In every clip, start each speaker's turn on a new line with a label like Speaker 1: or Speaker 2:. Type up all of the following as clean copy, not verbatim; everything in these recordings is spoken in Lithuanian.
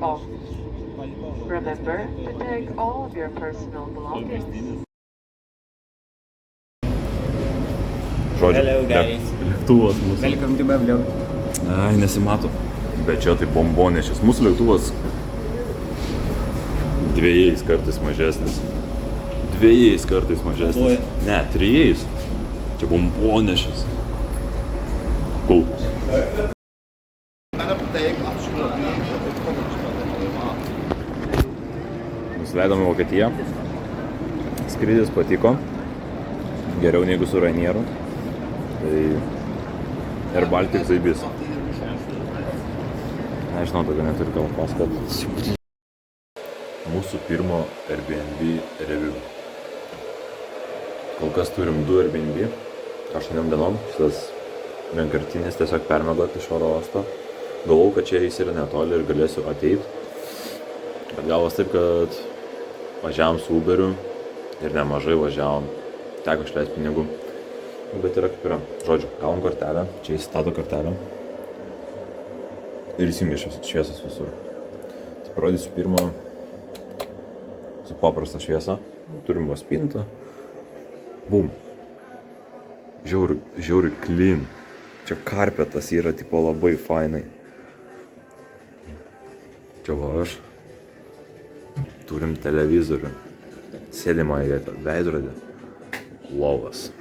Speaker 1: off. Remember to take all of your personal belongings.
Speaker 2: Žodžiu,
Speaker 3: Hello guys.
Speaker 2: lėktuvas mūsų.
Speaker 3: Welcome to my vlog.
Speaker 2: Ai, nesimato. Bet čia tai bombonešis. Mūsų lėktuvas 2 kartais mažesnis. 2 kartais mažesnis. Ne, 3. Čia bombonešis. Cool. Nusileidome į Vokietiją. Skrydis patiko. Geriau negu su Rainieru. Tai Air Baltic zaibys. Nežinau, tokio neturiu gal pasakot. Mūsų pirmo Airbnb review. Kol kas turim 2 Airbnb. 8 dienom. Šitas vienkartinis tiesiog permiegoti iš oro uosto. Galvojau, kad čia jis yra netoli ir galėsiu ateit. Bet gavos taip, kad važiavom su Uberiu ir nemažai važiavom. Teko išleisti pinigų. Bet yra kaip yra. Žodžiu, gavom kortelę. Čia įstato kortelę. Ir įsijungia šviesas visur. Tai parodysiu pirmą su paprastą šviesą. Turim va spintą. Bum. Žiauri clean. Čia karpetas yra tipo labai fainai. Čia va aš. Turim televizorių. Sėdimą vietą. Veidrodį. Lovas.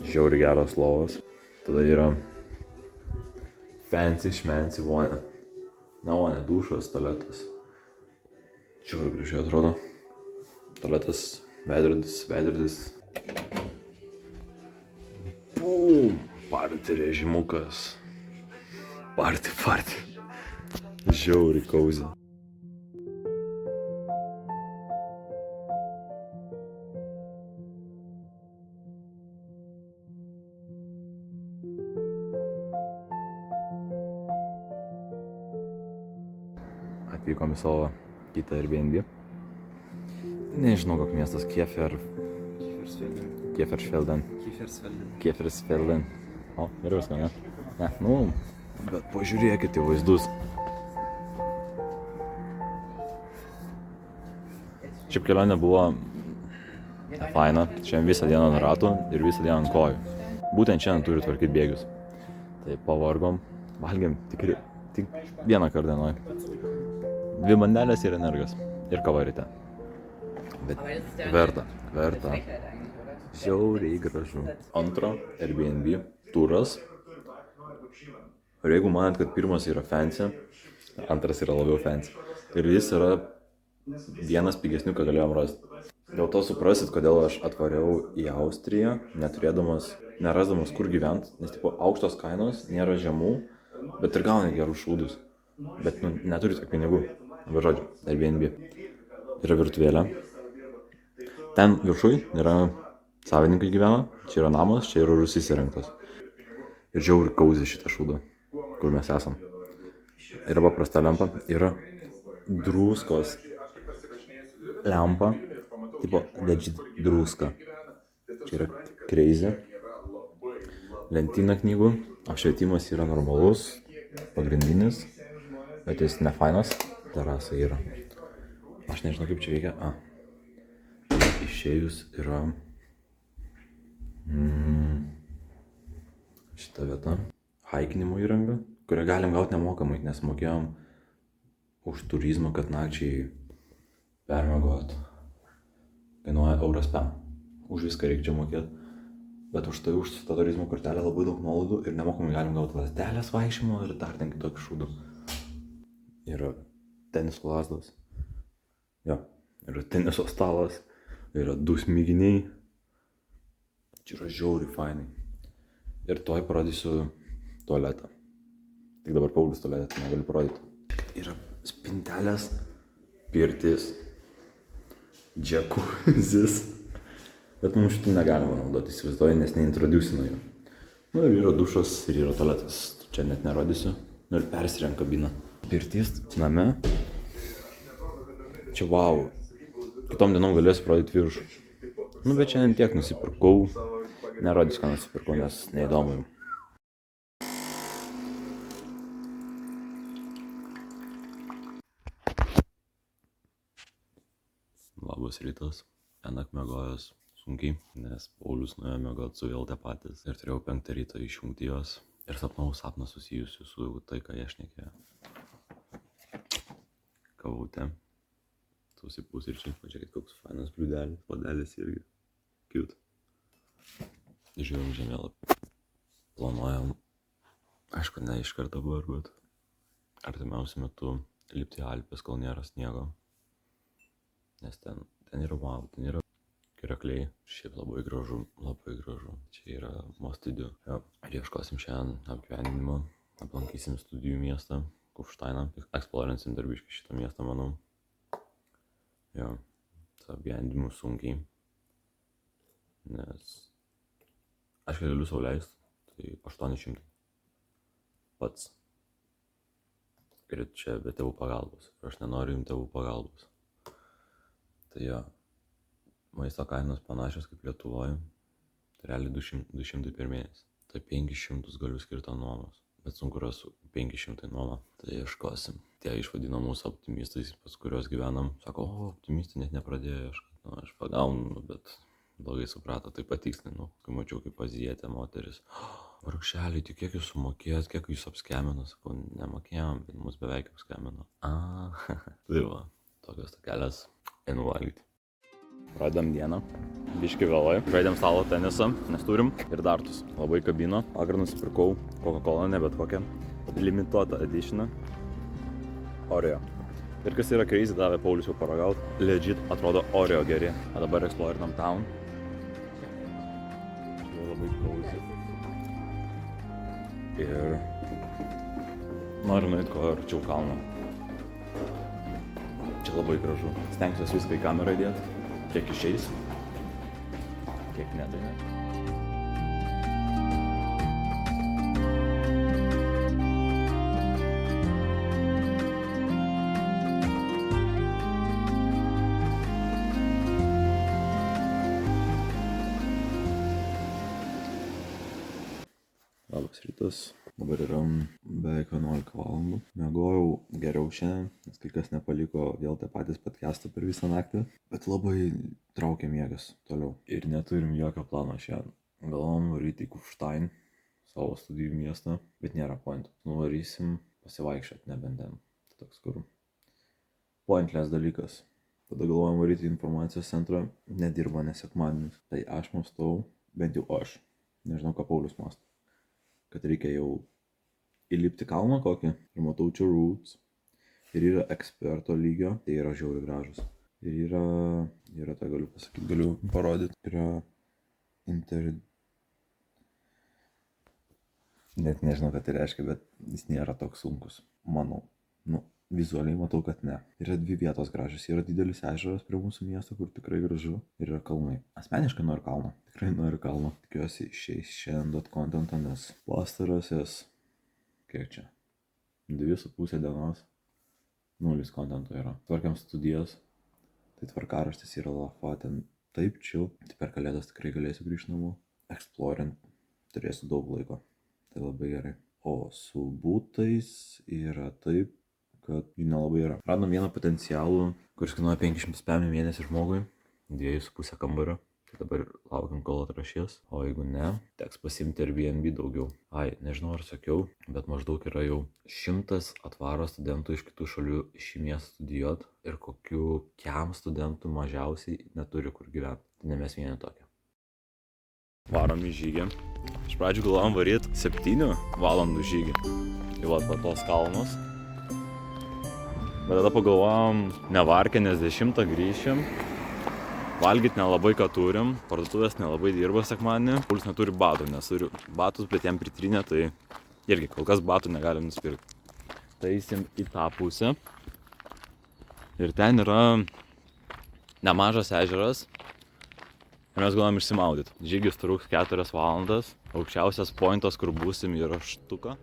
Speaker 2: Žiauri geras lovas. Tada yra fancy šmency vonė. Na vonė, dušas, tualetas. Žiauri gražiai atrodo. Tualetas, veidrodis. Bum! Party režimukas. Party. Žiauri cozy. Atvykom į savo kitą Airbnb. Nežinau, koks miestas. Kiefersfelden. O, gerai viską, ne? Ne, bet pažiūrėkite į vaizdus. Šiaip kelionė buvo faina. Šiandien visą dieną ant ratų ir visą dieną ant kojų. Būtent šiandien turiu tvarkyti bėgius. Tai pavargom, valgėm tik vieną kartą dienoj. 2 bandelės ir energas. Ir kava ryte. Bet verta. Žiauriai gražu. Antro Airbnb turas. Ir jeigu manat, kad pirmas yra fancy, antras yra labiau fancy. Ir jis yra vienas pigesnių, ką galėjom rasti. Dėl to suprasit, kodėl aš atvariau į Austriją, nerasdamas kur gyvent, nes tipo aukštos kainos, nėra žemų, bet ir gauni gerus šūdus. Bet neturi tiek pinigų. Bet žodžiu, Airbnb. Yra virtuvėlė. Ten viršui yra savininkai gyvena, čia yra namas, čia yra rūsys įrengtas. Ir žiauri cozy šitą šūdą, kur mes esam. Yra paprasta lempa, yra druskos lempa, tipo legit druska. Čia yra crazy. Lentyna knygų, apšvietimas yra normalus, pagrindinis, bet jis nefainas. Terasa yra. Aš nežinau, kaip čia veikia. Išėjus yra šita vieta. Haikinimo įranga, kurią galim gauti nemokamai, nes mokėjom už turizmą, kad nakčiai permiegot. Kainuoja €100. Už viską reikia čia mokėti. Bet už tai už tą turizmo kortelę labai daug nuolaidų ir nemokamai galim gauti lazdelės vaikščiojimo ir dar ten kitokių šūdų. Yra teniso lazdos. Jo, yra teniso stalas, yra 2 smiginiai. Čia yra žiauriai fainai. Ir tuoj parodysiu tualetą. Tik dabar Paulius tualetą, tai negaliu parodyti. Yra spintelės, pirtis, džekuzis. Bet mums šitų negalima naudoti, įsivaizduoju, nes neintroducinu jų. Ir yra dušas ir yra tualetas. Čia net nerodysiu. Ir persirenk kabiną. Pirtis name. Čia wow. Kitom dienom galėsiu parodyti viršų. Bet šiandien tiek nusipirkau. Nerodysiu, ką nusipirkau, nes neįdomu. Labas rytas. Vienak miegojęs sunkiai, nes Paulius nuėjo miegoti su vėl tie patys. Ir turėjau 5 ryto išjungti juos. Ir sapnau sapną susijusiu su tai, ką jie šnekėjo. Kavutė. Tusi pusryčiai. Pažiūrėkit, koks fainas bliudelis. Padelis irgi. Cute. Žiūrim žemėlapį. Planuojam. Aišku, ne iš karto dabar, bet artimiausiu metu lipti į Alpes, kol nėra sniego. Nes ten yra wow, ten yra kirakliai. Šiaip labai gražu, labai gražu. Čia yra Mostudiu. Ir ieškosim šiandien apgyvendinimo. Aplankysim studijų miestą, Kufštainą. Eksplorinsim darbiškai šitą miestą, manau. Jo, su apgyvendinimu sunkiai. Nes aš galiu sau leist, tai 800. Pats. Ir čia be tėvų pagalbos. Ir aš nenoriu jums tėvų pagalbos. Tai jo, maisto kainos panašios kaip Lietuvoje. Tai realiai 200 per mėnesį. Tai 500 galiu skirti nuomos. Bet sunku rasiu 500 nuomą. Tai ieškosim. Tie išvadino mūsų optimistais, pas kuriuos gyvenam. Sako, optimistai net nepradėjo ieškoti. Nu, aš pagaunu, bet blogai suprato. Tai patikslinu, kai mačiau kaip azijietė moteris. Vargšeliai, tik kiek jūs sumokėjot, kiek jūs apskemino. Sakau, nemokėjom, bet mus beveik apskemino. Tai va, tokios tokelės einu valgyti. Pradedam dieną. Biški vėlai. Žaidėm stalo tenisą, nes turim ir dartus. Labai kabino. Vakar nusipirkau Coca-Cola, ne bet kokią. Limituotą editioną. Oreo. Ir kas yra crazy, davė Paulius jau paragaut. Legit atrodo Oreo geri. O dabar eksplorinam town. Čia labai cozy. Ir noriu nueit ko arčiau kalno. Čia labai gražu. Stengsiuos viską į kamerą įdėti. Kiek išeis. Kiek ne, tai ne. Labas rytas. Dabar yra beveik 11 valandų. Miegojau geriau šiandien, nes kai kas nepaliko vėl tie patys podcastą per visą naktį. Bet labai traukia miegas toliau. Ir neturim jokio plano šiandien. Galvom varyti į Kufštain, savo studijų miestą, bet nėra pointų. Nuvarysim pasivaikščioti, nebent ten. Tai toks kur pointless dalykas. Tada galvojam varyti į informacijos centrą, nedirba nesekmadienis. Tai aš mąstau, bent jau aš, nežinau ką Paulius mąsto, kad reikia jau įlipti kalną kokį. Ir matau čia roots. Ir yra eksperto lygio. Tai yra žiauriai gražus. Ir yra tai galiu pasakyti, galiu parodyti. Yra net nežinau, ką tai reiškia, bet jis nėra toks sunkus. Manau. Vizualiai matau, kad ne. Yra 2 vietos gražios. Yra didelis ežeras prie mūsų miesto, kur tikrai gražu. Ir yra kalnai. Asmeniškai noriu kalno. Tikrai noriu kalno. Tikiuosi išeis šiandien kontentą, nes pastarosios, kiek čia, 2,5 dienos, 0 kontento yra. Tvarkiam studijas, tai tvarkaraštis yra lafa, ten taip chill. Tai per kalėdas tikrai galėsiu grįžti namo. Explorint turėsiu daug laiko. Tai labai gerai. O su būtais yra taip, kad jų nelabai yra. Radom vieną potencialų, kuris kainuoja 500 PM mėnesį žmogui, 2,5 kambario. Tai dabar laukiam, kol atrašės. O jeigu ne, teks pasimti Airbnb daugiau. Nežinau ar sakiau, bet maždaug yra jau 100 atvaro studentų iš kitų šalių į šį miestą studijuot. Ir kokių kiam studentų mažiausiai neturi kur gyventi. Tai ne mes vieni tokie. Varom į žygį. Iš pradžių galvojom varyt 7 valandų žygį. Į va tos kalnus. Bet tada pagalvojom, nevarkė, nes 10 grįšim. Valgyt nelabai ką turim, parduotuvės nelabai dirba sekmadienį. Paulius neturi batų, nes turiu batus, bet jam pritrinė, tai irgi kol kas batų negalim nusipirkti. Tai eisim į tą pusę. Ir ten yra nemažas ežeras. Ir mes galvojam išsimaudyti. Žygis truks 4 valandas. Aukščiausias pointas, kur būsim, yra Štuka.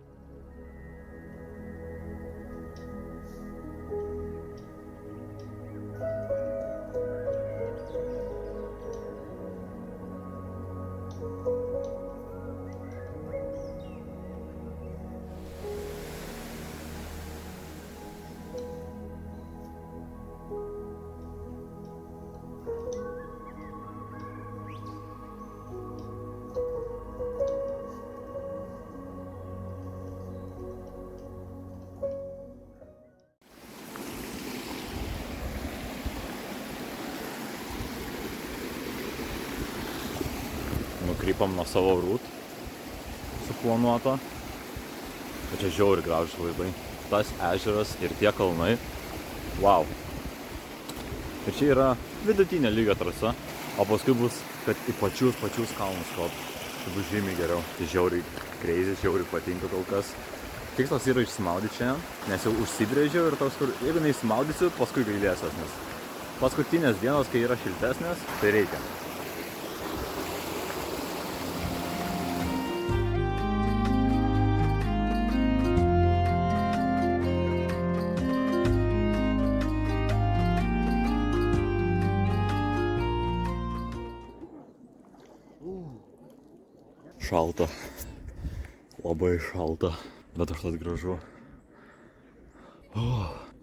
Speaker 2: nukrypom nuo savo rūt suplanuoto. Bet čia žiauri gražūs vaizdai. Tas ežeras ir tie kalnai. Wow. Ir čia yra vidutinė lygio trasa, o paskui bus, kad į pačius kalnus kopt. Tai bus žymiai geriau. Tai žiauriai crazy, žiauriai patinka kol kas. Tikslas yra išsimaudyti šiandien, nes jau užsibrėžiau ir toks, kur jeigu neįsimaudysiu, paskui gailėsiuos, nes paskutinės dienos, kai yra šiltesnės, tai reikia. Šalta. Labai šalta. Bet užtat gražu.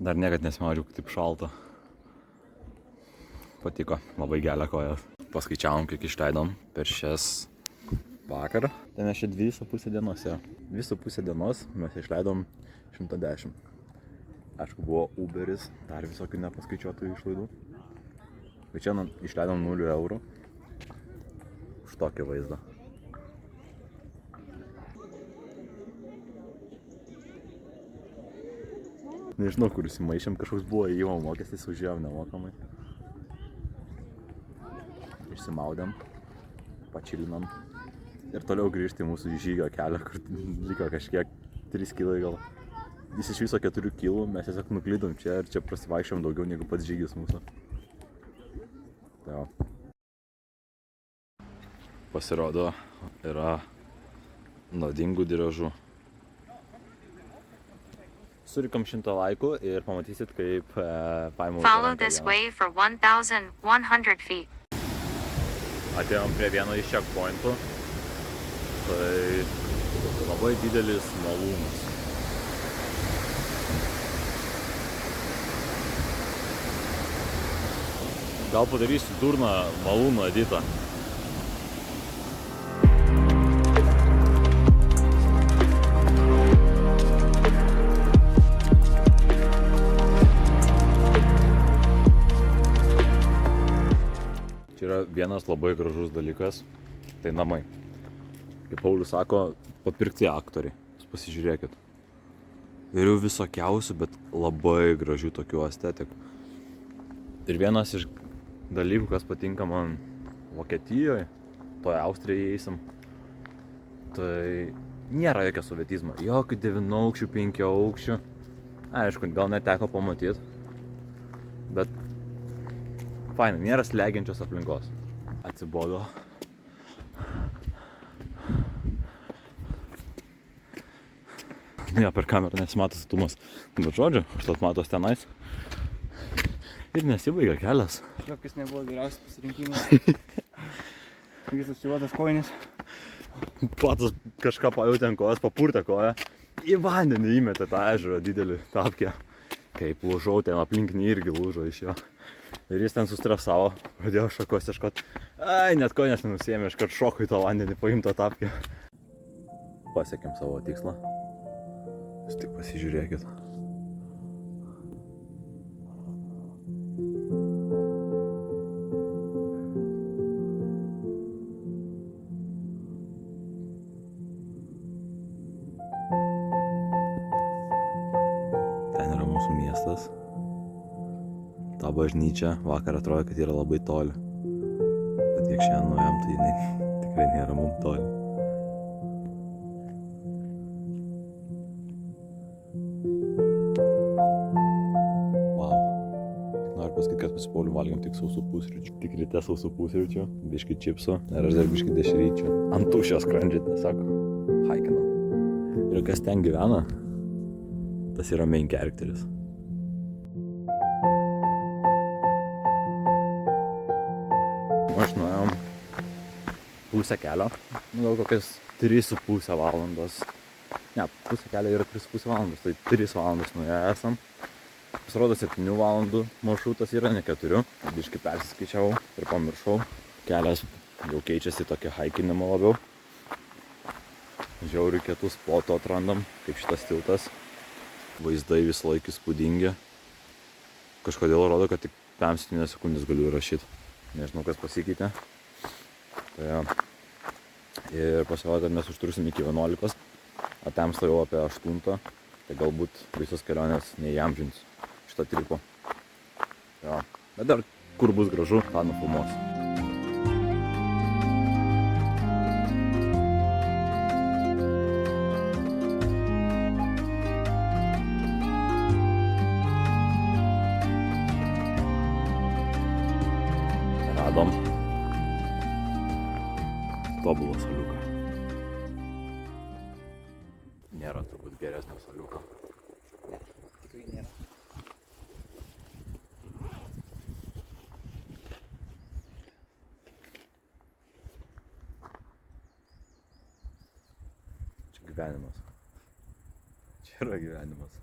Speaker 2: Dar niekad nesimaudžiau, kaip taip šalta. Patiko. Labai gelia kojas. Paskaičiavom, kiek išleidom per šias vakarą. Tai mes čia 2,5 dienos. 2,5 dienos mes išleidom 110. Aišku, buvo Uberis, dar visokių nepaskaičiuotų išlaidų. Bet čia išleidom 0 eurų. Už tokį vaizdą. Nežinau, kur įsimaišėm, kažkoks buvo įėjimo mokestis, užėjom nemokamai. Išsimaudėm, pačilinam ir toliau grįžti į mūsų žygio kelią, kur liko kažkiek 3 kilai gal. Jis iš viso 4 kilų, mes tiesiog nuklydom čia ir čia prasivaikščiom daugiau negu pats žygis mūsų. Tai jo. Pasirodo, yra naudingų driežų. Surikam 100 laikų ir pamatysit, kaip paėmau
Speaker 3: Follow this way for 1,100 feet.
Speaker 2: Atėjom prie vieno iš checkpointų. Tai labai didelis malūnas. Gal padarysiu durną malūno editą. Yra vienas labai gražus dalykas, tai namai. Kaip Paulius sako, papirkti aktoriai. Jūs pasižiūrėkit. Ir jau visokiausių, bet labai gražių tokių estetikų. Ir vienas iš dalykų, kas patinka man Vokietijoje, toje Austrijoje eisim, tai nėra jokio sovietizmo. Jokių 9 aukščių, 5 aukščių. Aišku, gal neteko pamatyti, bet faina, nėra slegiančios aplinkos. Atsibodo. Ne, per kamerą nesimato statumas. Bet žodžiu, užtat matos tenais. Ir nesibaigia kelias.
Speaker 4: Jokis nebuvo geriausias pasirinkimas. Jis susijuotas kojinis.
Speaker 2: Patas kažką pajutė ant kojas, papurtė koją. Į vandenį įmetė tą ežerą didelį tapkę. Kaip lūžau, ten aplinkiniai irgi lūžo iš jo. Ir jis ten sustresavo, pradėjo šakos ieškot. Ai, net kojinės nenusiėmė, iškart šoko į tą vandenį, paimto tapkę. Pasiekėm savo tikslą. Jūs tik pasižiūrėkit. Ten yra mūsų miestas. Ta bažnyčia vakar atrodo, kad yra labai toli. Bet kiek šiandien nuėjom, tai jinai tikrai nėra mums toli. Wow. Noriu pasakyti, kad su Pauliu valgėm tik sausų pusryčių. Tik ryte sausų pusryčių, biškį čipsų ir aš dar biškį dešryčių. Ant tuščio skrandžio tiesiog haikinam. Ir kas ten gyvena, tas yra main characteris. Aš nuėjom pusę kelio, gal kokias 3,5 valandos. Ne, pusę kelio yra 3,5 valandos, tai 3 valandos nuėję esam. Pasirodo 7 valandų maršrutas yra, ne 4. Biškį persiskaičiavau ir pamiršau. Kelias jau keičiasi tokį haikinimą labiau. Žiauriai kietų spotų atrandam, kaip šitas tiltas. Vaizdai visą laiką įspūdingi. Kažkodėl rodo, kad tik 5 sekundės galiu įrašyti. Nežinau, kas pasikeitė. Tai Ir pasirodė, kad mes užtrusim iki 11, o temsta jau apie 8, tai galbūt visos kelionės neįamžins šitą tripo. Jo. Bet dar kur bus gražu, tą nufilmuosiu. Radom tobulą saliuką. Nėra turbūt geresnio saliuko.
Speaker 4: Tikrai nėra.
Speaker 2: Čia gyvenimas. Čia yra gyvenimas.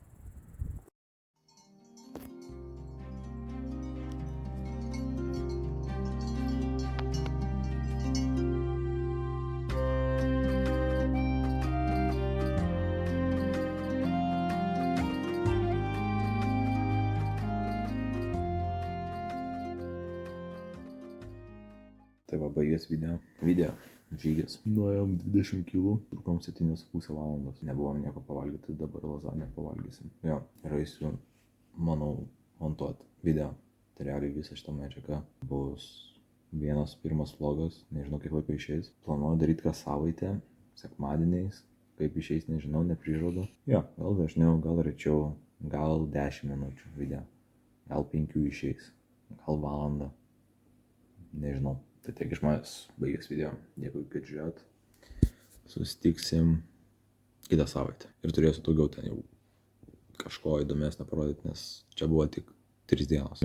Speaker 2: Tai va, baigės video. Žygis. Nuėjom 20 kg, trukom 7,5 valandos. Nebuvom nieko pavalgyti, dabar lazanę pavalgysim. Jo, ir eisiu, manau, montuot video. Tai realiai visa šita medžiaga bus vienas pirmas vlogas, nežinau kiek laiko išeis. Planuoju daryti kas savaitę, sekmadieniais. Kaip išeis, nežinau, neprižadu. Jo, gal dažniau, gal rečiau, gal 10 minučių video. Gal 5 išeis, gal valandą. Nežinau. Tai tiek iš manęs baigęs video. Dėkui, kad žiūrėjot. Susitiksim kitą savaitę. Ir turėsiu daugiau ten jau kažko įdomesnio parodyti, nes čia buvo tik 3 dienos.